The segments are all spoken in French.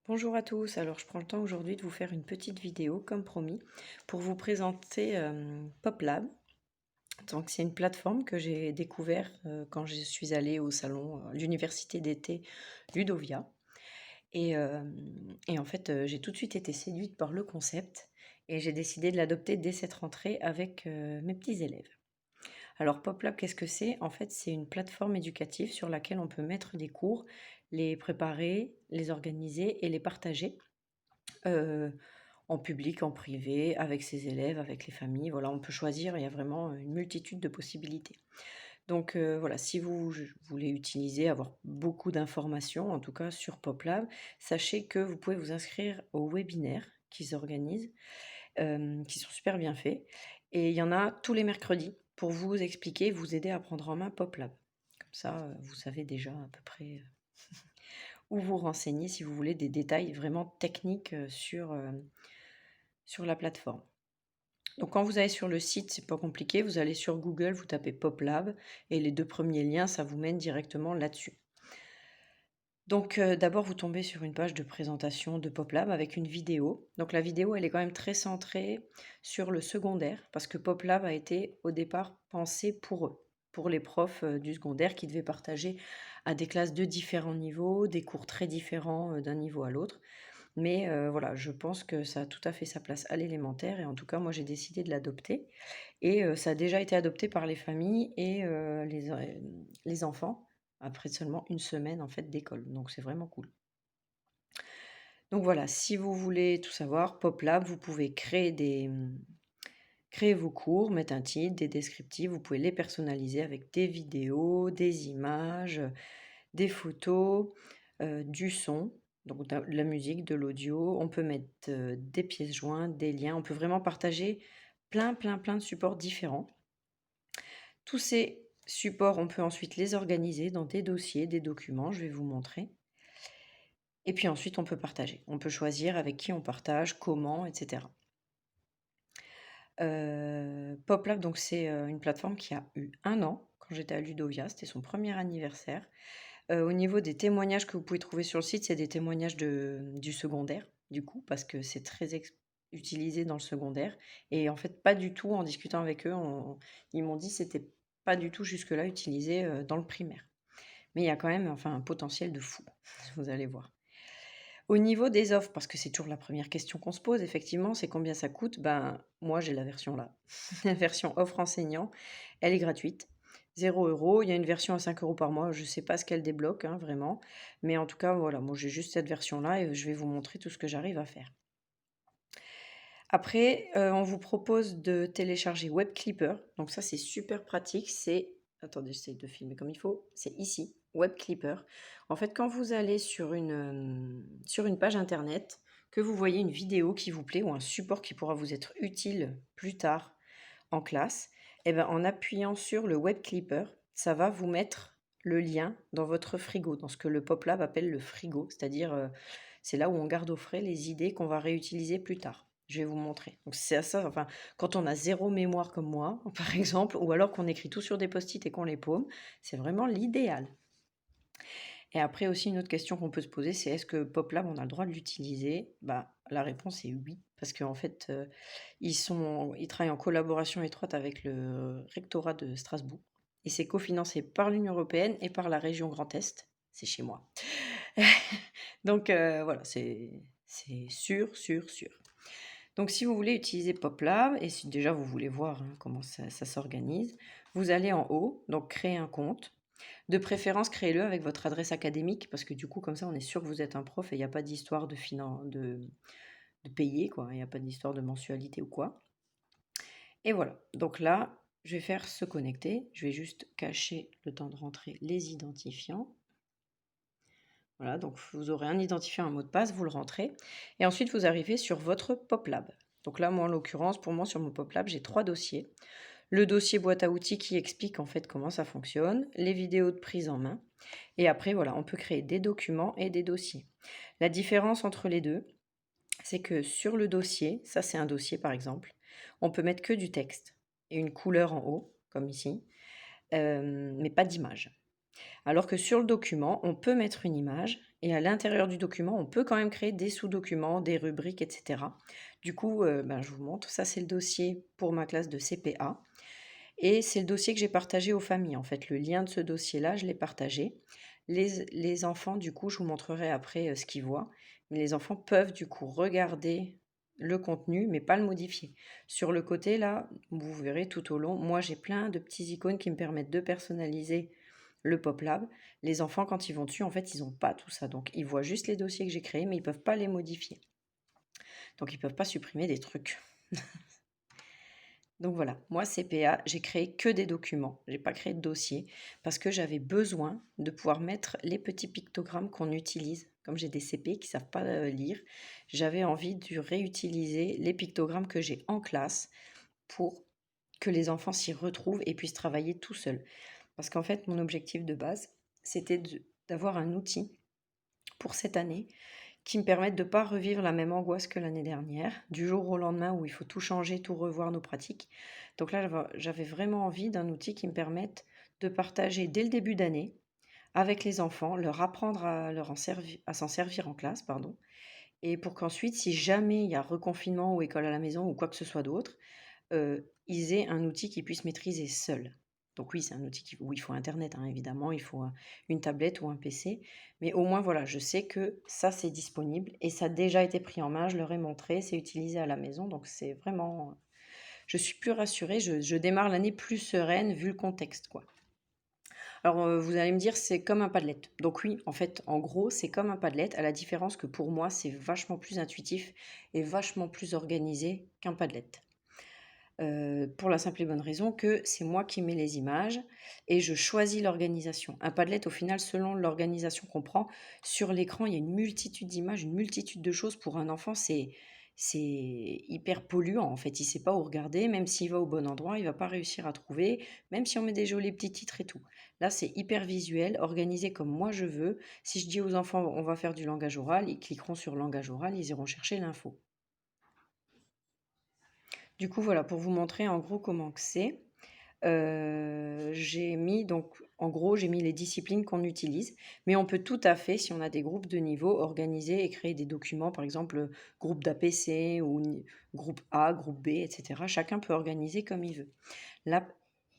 Bonjour à tous, alors je prends le temps aujourd'hui de vous faire une petite vidéo comme promis pour vous présenter PopLab. Donc c'est une plateforme que j'ai découvert quand je suis allée au salon l'université d'été Ludovia et en fait j'ai tout de suite été séduite par le concept et j'ai décidé de l'adopter dès cette rentrée avec mes petits élèves. Alors PopLab, qu'est-ce que c'est? En fait, c'est une plateforme éducative sur laquelle on peut mettre des cours, les préparer, les organiser et les partager heu, en public, en privé, avec ses élèves, avec les familles. Voilà, on peut choisir, il y a vraiment une multitude de possibilités. Donc voilà, si vous voulez utiliser, avoir beaucoup d'informations, en tout cas sur PopLab, sachez que vous pouvez vous inscrire aux webinaires qu'ils organisent, qui sont super bien faits et il y en a tous les mercredis pour vous expliquer, vous aider à prendre en main PopLab. Comme ça, vous savez déjà à peu près, où vous renseigner si vous voulez des détails vraiment techniques, sur la plateforme. Donc quand vous allez sur le site, c'est pas compliqué, vous allez sur Google, vous tapez PopLab et les 2 premiers liens, ça vous mène directement là-dessus. Donc d'abord, vous tombez sur une page de présentation de PopLab avec une vidéo. Donc la vidéo, elle est quand même très centrée sur le secondaire parce que PopLab a été au départ pensé pour eux, pour les profs, du secondaire qui devaient partager à des classes de différents niveaux, des cours très différents, d'un niveau à l'autre. Mais voilà, je pense que ça a tout à fait sa place à l'élémentaire et en tout cas, moi, j'ai décidé de l'adopter et ça a déjà été adopté par les familles et les enfants après seulement une semaine, en fait, d'école. Donc c'est vraiment cool. Donc voilà, si vous voulez tout savoir, PopLab, vous pouvez créer vos cours, mettre un titre, des descriptifs, vous pouvez les personnaliser avec des vidéos, des images, des photos, du son, donc de la musique, de l'audio. On peut mettre, des pièces jointes, des liens. On peut vraiment partager plein, plein, plein de supports différents. Tous ces supports, on peut ensuite les organiser dans des dossiers, des documents, je vais vous montrer et puis ensuite on peut partager. On peut choisir avec qui on partage, comment et cetera. PopLab donc c'est, une plateforme qui a eu 1 an quand j'étais à Ludovia, c'était son premier anniversaire. Au niveau des témoignages que vous pouvez trouver sur le site, c'est des témoignages du secondaire, du coup, parce que c'est très utilisé dans le secondaire et en fait, pas du tout en discutant avec eux, ils m'ont dit: que «C'était pas du tout jusque-là utilisé, dans le primaire». Mais il y a quand même, enfin, un potentiel de fou, vous allez voir. Au niveau des offres, parce que c'est toujours la première question qu'on se pose effectivement, c'est combien ça coûte? Ben, moi, j'ai la version là. La version offre enseignant, elle est gratuite, 0 €. Il y a une version à 5 € par mois, je ne sais pas ce qu'elle débloque, hein, vraiment. Mais en tout cas, voilà, moi j'ai juste cette version-là et je vais vous montrer tout ce que j'arrive à faire. Après, on vous propose de télécharger WebClipper. Donc ça, c'est super pratique. Attendez, j'essaie de filmer comme il faut. C'est ici, WebClipper. En fait, quand vous allez sur une page internet, que vous voyez une vidéo qui vous plaît ou un support qui pourra vous être utile plus tard en classe, et ben, en appuyant sur le WebClipper, ça va vous mettre le lien dans votre frigo, dans ce que le PopLab appelle le frigo, c'est-à-dire, c'est là où on garde au frais les idées qu'on va réutiliser plus tard. Je vais vous montrer. Donc c'est à ça, enfin, quand on a 0 mémoire comme moi, par exemple, ou alors qu'on écrit tout sur des post-it et qu'on les paume, c'est vraiment l'idéal. Et après aussi une autre question qu'on peut se poser, c'est est-ce que PopLab, on a le droit de l'utiliser? Bah, la réponse est oui, parce qu'en fait, ils travaillent en collaboration étroite avec le rectorat de Strasbourg et c'est cofinancé par l'Union européenne et par la région Grand Est. C'est chez moi. Donc voilà, c'est sûr, sûr, sûr. Donc si vous voulez utiliser PopLab et si déjà vous voulez voir, hein, comment ça s'organise, vous allez en haut, donc créer un compte. De préférence, créez-le avec votre adresse académique parce que du coup, comme ça, on est sûr que vous êtes un prof et il n'y a pas d'histoire de payer, quoi. Il n'y a pas d'histoire de mensualité ou quoi. Et voilà. Donc là, je vais faire se connecter. Je vais juste cacher le temps de rentrer les identifiants. Voilà, donc vous aurez un identifiant, un mot de passe, vous le rentrez. Et ensuite, vous arrivez sur votre PopLab. Donc là, moi, en l'occurrence, pour moi, sur mon PopLab, j'ai 3 dossiers. Le dossier boîte à outils qui explique en fait comment ça fonctionne, les vidéos de prise en main. Et après, voilà, on peut créer des documents et des dossiers. La différence entre les deux, c'est que sur le dossier, ça c'est un dossier par exemple, on peut mettre que du texte et une couleur en haut, comme ici, mais pas d'image. Alors que sur le document, on peut mettre une image et à l'intérieur du document, on peut quand même créer des sous-documents, des rubriques, etc. Du coup, je vous montre. Ça, c'est le dossier pour ma classe de CPA. Et c'est le dossier que j'ai partagé aux familles. En fait, le lien de ce dossier-là, je l'ai partagé. Les enfants, du coup, je vous montrerai après ce qu'ils voient. Mais les enfants peuvent, du coup, regarder le contenu, mais pas le modifier. Sur le côté, là, vous verrez tout au long, moi, j'ai plein de petits icônes qui me permettent de personnaliser le PopLab. Les enfants, quand ils vont dessus, en fait, ils n'ont pas tout ça. Donc, ils voient juste les dossiers que j'ai créés, mais ils ne peuvent pas les modifier. Donc, ils ne peuvent pas supprimer des trucs. Donc voilà, moi CPA, j'ai créé que des documents, j'ai pas créé de dossier parce que j'avais besoin de pouvoir mettre les petits pictogrammes qu'on utilise. Comme j'ai des CP qui savent pas lire, j'avais envie de réutiliser les pictogrammes que j'ai en classe pour que les enfants s'y retrouvent et puissent travailler tout seuls. Parce qu'en fait, mon objectif de base, c'était d'avoir un outil pour cette année qui me permette de ne pas revivre la même angoisse que l'année dernière, du jour au lendemain où il faut tout changer, tout revoir nos pratiques. Donc là, j'avais vraiment envie d'un outil qui me permette de partager dès le début d'année avec les enfants, leur apprendre à s'en servir en classe, pardon, et pour qu'ensuite, si jamais il y a reconfinement ou école à la maison ou quoi que ce soit d'autre, ils aient un outil qu'ils puissent maîtriser seuls. Donc oui, c'est un outil où il faut internet, hein, évidemment, il faut une tablette ou un PC, mais au moins voilà, je sais que ça c'est disponible et ça a déjà été pris en main, je leur ai montré, c'est utilisé à la maison, donc c'est vraiment, je suis plus rassurée, je démarre l'année plus sereine vu le contexte, quoi. Alors vous allez me dire, c'est comme un Padlet. Donc oui, en fait, en gros, c'est comme un Padlet, à la différence que pour moi, c'est vachement plus intuitif et vachement plus organisé qu'un Padlet. Pour la simple et bonne raison que c'est moi qui mets les images et je choisis l'organisation. Un Padlet, au final, selon l'organisation qu'on prend, sur l'écran, il y a une multitude d'images, une multitude de choses. Pour un enfant, c'est hyper polluant, en fait. Il ne sait pas où regarder, même s'il va au bon endroit, il ne va pas réussir à trouver, même si on met des jolis petits titres et tout. Là, c'est hyper visuel, organisé comme moi je veux. Si je dis aux enfants, on va faire du langage oral, ils cliqueront sur langage oral, ils iront chercher l'info. Du coup, voilà, pour vous montrer en gros comment que c'est, j'ai mis donc en gros, j'ai mis les disciplines qu'on utilise, mais on peut tout à fait, si on a des groupes de niveau, organiser et créer des documents, par exemple, groupe d'APC ou groupe A, groupe B, etc. Chacun peut organiser comme il veut. Là,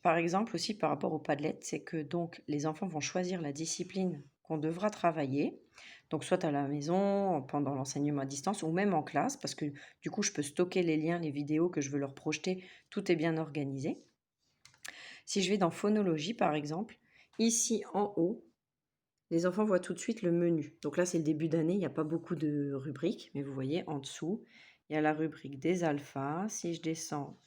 par exemple, aussi par rapport au Padlet, c'est que donc les enfants vont choisir la discipline qu'on devra travailler. Donc soit à la maison, pendant l'enseignement à distance, ou même en classe, parce que du coup, je peux stocker les liens, les vidéos que je veux leur projeter, tout est bien organisé. Si je vais dans phonologie, par exemple, ici en haut, les enfants voient tout de suite le menu. Donc là, c'est le début d'année, il n'y a pas beaucoup de rubriques, mais vous voyez en dessous, il y a la rubrique des alphas. Si je descends,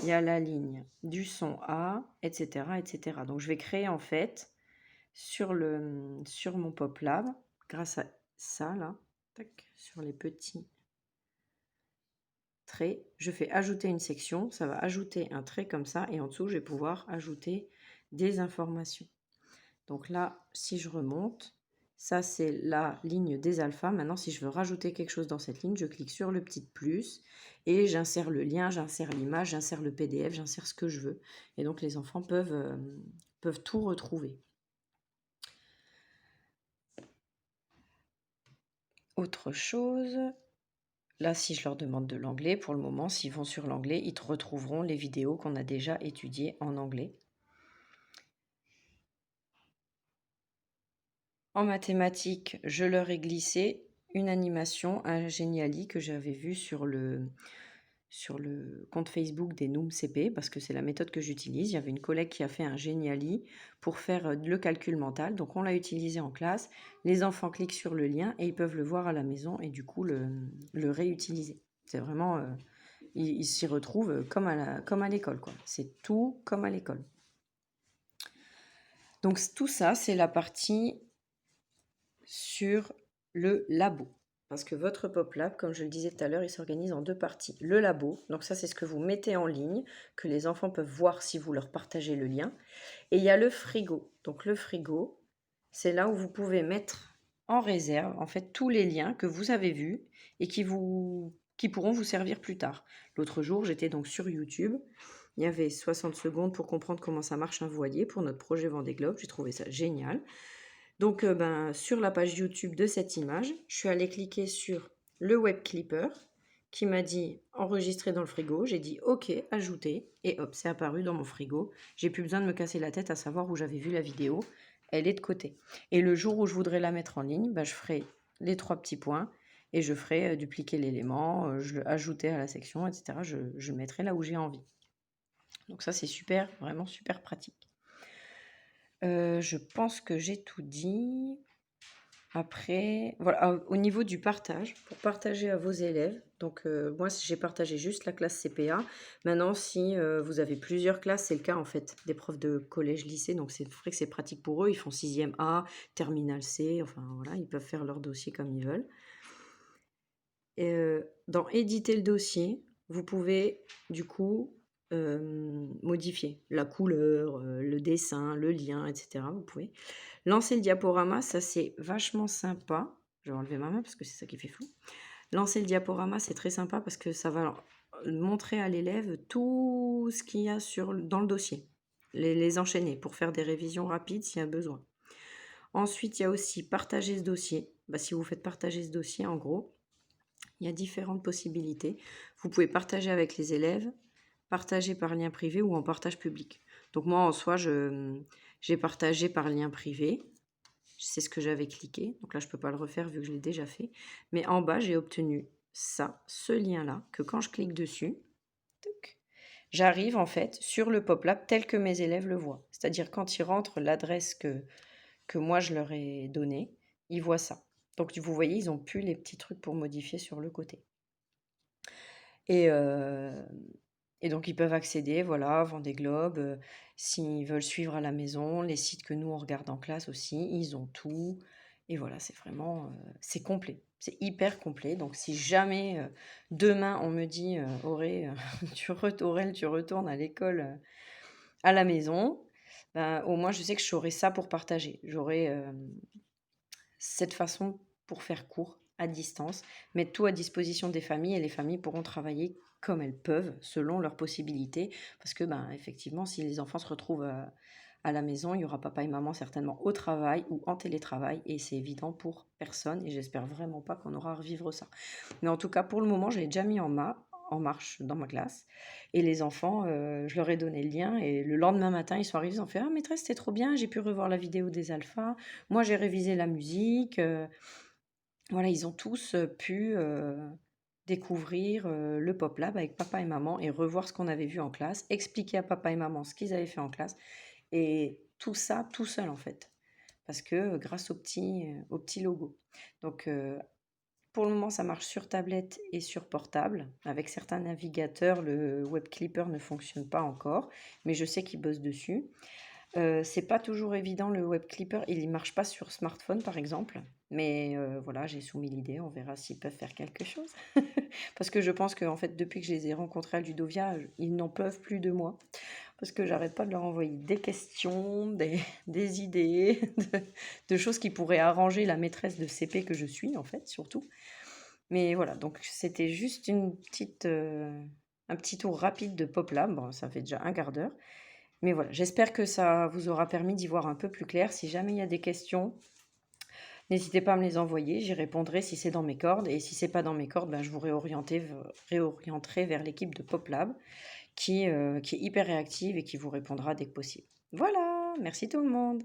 il y a la ligne du son A, etc., etc. Donc je vais créer en fait sur mon PopLab, grâce à ça là, tac, sur les petits traits, je fais ajouter une section, ça va ajouter un trait comme ça, et en dessous, je vais pouvoir ajouter des informations. Donc là, si je remonte, ça c'est la ligne des alphas. Maintenant, si je veux rajouter quelque chose dans cette ligne, je clique sur le petit plus et j'insère le lien, j'insère l'image, j'insère le PDF, j'insère ce que je veux. Et donc les enfants peuvent tout retrouver. Autre chose, là si je leur demande de l'anglais, pour le moment, s'ils vont sur l'anglais, ils retrouveront les vidéos qu'on a déjà étudiées en anglais. En mathématiques, je leur ai glissé une animation, un Geniali que j'avais vu sur le compte Facebook des Noom CP, parce que c'est la méthode que j'utilise. Il y avait une collègue qui a fait un Geniali pour faire le calcul mental. Donc on l'a utilisé en classe. Les enfants cliquent sur le lien et ils peuvent le voir à la maison et du coup le réutiliser. C'est vraiment... ils s'y retrouvent comme à l'école, quoi. C'est tout comme à l'école. Donc tout ça, c'est la partie sur le labo. Parce que votre PopLab, comme je le disais tout à l'heure, il s'organise en deux parties. Le labo, donc ça c'est ce que vous mettez en ligne, que les enfants peuvent voir si vous leur partagez le lien. Et il y a le frigo. Donc le frigo, c'est là où vous pouvez mettre en réserve en fait tous les liens que vous avez vus et qui pourront vous servir plus tard. L'autre jour, j'étais donc sur YouTube. il y avait 60 secondes pour comprendre comment ça marche un voilier pour notre projet Vendée Globe. J'ai trouvé ça génial. Donc, sur la page YouTube de cette image, je suis allée cliquer sur le web clipper qui m'a dit enregistrer dans le frigo. J'ai dit OK, ajouter, et hop, c'est apparu dans mon frigo. J'ai plus besoin de me casser la tête à savoir où j'avais vu la vidéo. Elle est de côté. Et le jour où je voudrais la mettre en ligne, je ferai les 3 petits points et je ferai dupliquer l'élément, je le ajouter à la section, etc. Je le mettrai là où j'ai envie. Donc ça, c'est super, vraiment super pratique. Je pense que j'ai tout dit. Après, voilà, au niveau du partage, pour partager à vos élèves, donc moi j'ai partagé juste la classe CPA. Maintenant, si vous avez plusieurs classes, c'est le cas en fait des profs de collège, lycée, donc c'est vrai que c'est pratique pour eux. Ils font 6e A, terminale C, enfin voilà, ils peuvent faire leur dossier comme ils veulent. Et, dans éditer le dossier, vous pouvez du coup modifier la couleur, le dessin, le lien, etc. Vous pouvez lancer le diaporama, ça c'est vachement sympa. Je vais enlever ma main parce que c'est ça qui fait flou. Lancer le diaporama, c'est très sympa parce que ça va montrer à l'élève tout ce qu'il y a dans le dossier. Les enchaîner pour faire des révisions rapides s'il y a besoin. Ensuite, il y a aussi partager ce dossier. Si vous faites partager ce dossier, en gros, il y a différentes possibilités. Vous pouvez partager avec les élèves, partager par lien privé ou en partage public. Donc moi, en soi, j'ai partagé par lien privé. C'est ce que j'avais cliqué. Donc là, je ne peux pas le refaire vu que je l'ai déjà fait. Mais en bas, j'ai obtenu ça, ce lien-là, que quand je clique dessus, j'arrive en fait sur le PopLab tel que mes élèves le voient. C'est-à-dire quand ils rentrent l'adresse que moi je leur ai donnée, ils voient ça. Donc vous voyez, ils n'ont plus les petits trucs pour modifier sur le côté. Et donc ils peuvent accéder, voilà, Vendée Globe, s'ils veulent suivre à la maison, les sites que nous on regarde en classe aussi, ils ont tout. Et voilà, c'est vraiment, c'est complet, c'est hyper complet. Donc si jamais demain on me dit, Auré, Aurel, tu retournes à l'école, à la maison, au moins je sais que j'aurai ça pour partager. J'aurai cette façon pour faire cours à distance, mettre tout à disposition des familles et les familles pourront travailler comme elles peuvent, selon leurs possibilités. Parce que, effectivement, si les enfants se retrouvent à la maison, il y aura papa et maman certainement au travail ou en télétravail et c'est évident pour personne et j'espère vraiment pas qu'on aura à revivre ça. Mais en tout cas, pour le moment, je l'ai déjà mis en marche dans ma classe et les enfants, je leur ai donné le lien et le lendemain matin, ils sont arrivés, ils ont fait: «Ah maîtresse, c'était trop bien, j'ai pu revoir la vidéo des alphas, moi j'ai révisé la musique», voilà, ils ont tous pu découvrir le Pop Lab avec papa et maman et revoir ce qu'on avait vu en classe, expliquer à papa et maman ce qu'ils avaient fait en classe et tout ça tout seul en fait, parce que grâce au petit logo. Donc pour le moment, ça marche sur tablette et sur portable. Avec certains navigateurs, le Web Clipper ne fonctionne pas encore, mais je sais qu'ils bossent dessus. C'est pas toujours évident le web clipper, il ne marche pas sur smartphone par exemple, mais voilà, j'ai soumis l'idée, on verra s'ils peuvent faire quelque chose. Parce que je pense qu'en fait, depuis que je les ai rencontrés à Ludovia, ils n'en peuvent plus de moi. Parce que j'arrête pas de leur envoyer des questions, des idées, de choses qui pourraient arranger la maîtresse de CP que je suis, en fait, surtout. Mais voilà, donc c'était juste un petit tour rapide de PopLab. Bon, ça fait déjà un quart d'heure. Mais voilà, j'espère que ça vous aura permis d'y voir un peu plus clair. Si jamais il y a des questions, n'hésitez pas à me les envoyer. J'y répondrai si c'est dans mes cordes. Et si c'est pas dans mes cordes, je vous réorienterai vers l'équipe de PopLab qui est hyper réactive et qui vous répondra dès que possible. Voilà, merci tout le monde.